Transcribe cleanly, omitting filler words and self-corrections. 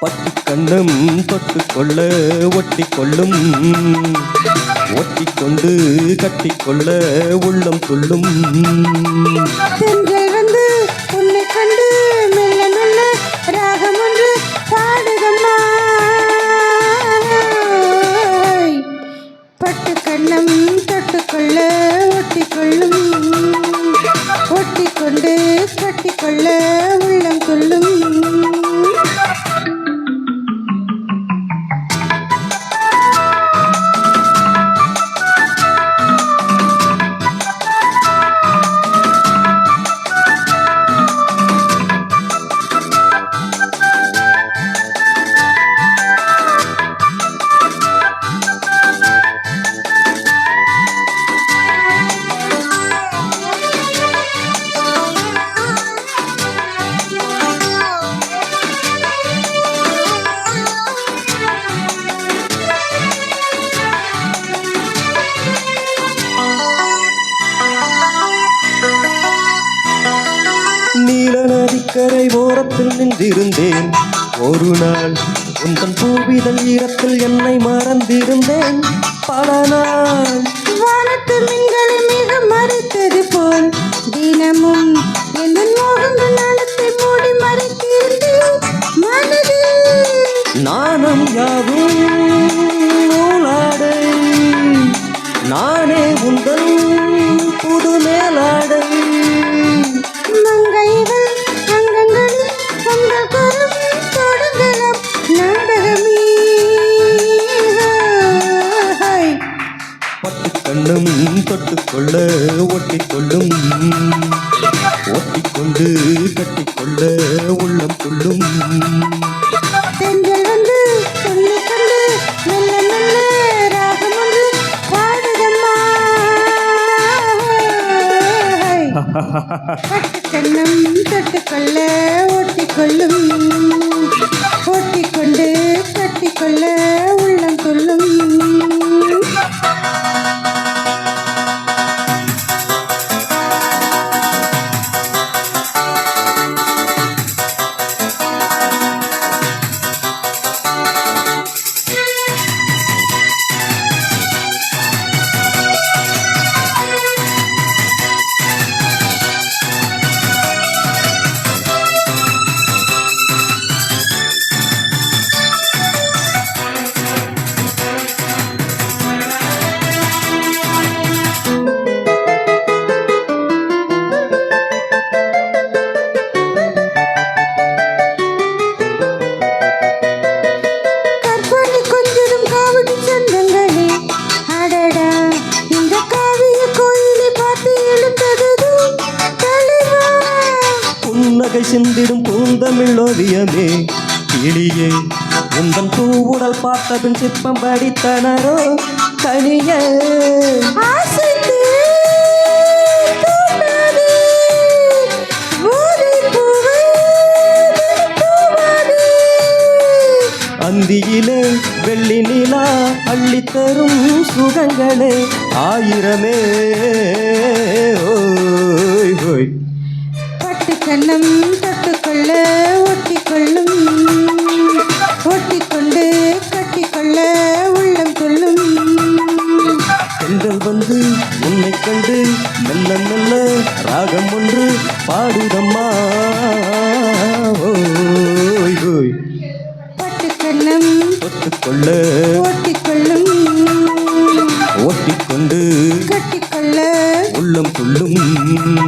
பட்டிக்கண்ணும் தொட்டுக்கொள்ள ஒட்டிக்கொள்ளும், ஒட்டிக்கொண்டு கட்டிக்கொள்ள உள்ளம் துள்ளும். தென்றல் வந்து உன்னை கண்டு மெல்ல மெல்ல ராகம் ஒன்று பாடுதம்மா. பட்டுக்கண்ணம் தொட்டுக்கொள்ள ஒட்டிக்கொள்ளும், ஒட்டிக்கொண்டு கட்டிக்கொள்ள உள்ளம் துள்ளும். நதிக்கரை ஓரத்தில் நின்றிருந்தேன் ஒரு நாள், உந்தன் பூவிதழ் ஈரத்தில் என்னை மறந்திருந்தேன் பல நாள். வானத்து மின்களை மிக மறைத்தது போல் தினமும் என் மோகங்கள் நாளத்தை மூடி மறைத்திருந்தேன் மனதில். நானும் யாவும் நூலாடை, நானே உந்தன் புது மேலாடை. பட்டுக்கண்ணும் தொட்டுக்கொள்ள ஒட்டிக்கொள்ளும், ஒட்டிக்கொண்டு கட்டிக்கொள்ள உள்ளம் துள்ளும். தென்றல் வந்து உன்னை கண்டு மெல்ல மெல்ல ராகம் ஒன்று பாடுதம்மா. பட்டுக்கண்ணம் தொட்டுக்கொள்ள ஒட்டிக்கொள்ளும், ஒட்டிக்கொண்டு கட்டிக்கொள்ள உள்ளம் துள்ளும். புன்னகை சிந்திடும் பூந்தமிழ் ஓவியமே கிளியே, உந்தன் பூவுடல் பார்த்தபின் சிற்பம் படித்தனரோ கனியே. அந்தியிலே வெள்ளி நிலா அள்ளித்தரும் சுகங்களே ஆயிரமே. ஓய் ஓய் பட்டுக்கண்ணம் தொட்டுக்கொள்ள ஒட்டிக்கொள்ளும், ஒட்டிக்கொண்டு கட்டிக்கொள்ள உள்ளம் துள்ளும். தென்றல் வந்து உன்னை கண்டு மெல்ல மெல்ல ராகம் ஒன்று பாடுதம்மா. ஓய் ஓய் பட்டுக்கண்ணம் தொட்டுக்கொள்ள ஒட்டிக்கொள்ளும், ஒட்டிக்கொண்டு கட்டிக்கொள்ள உள்ளம் துள்ளும்.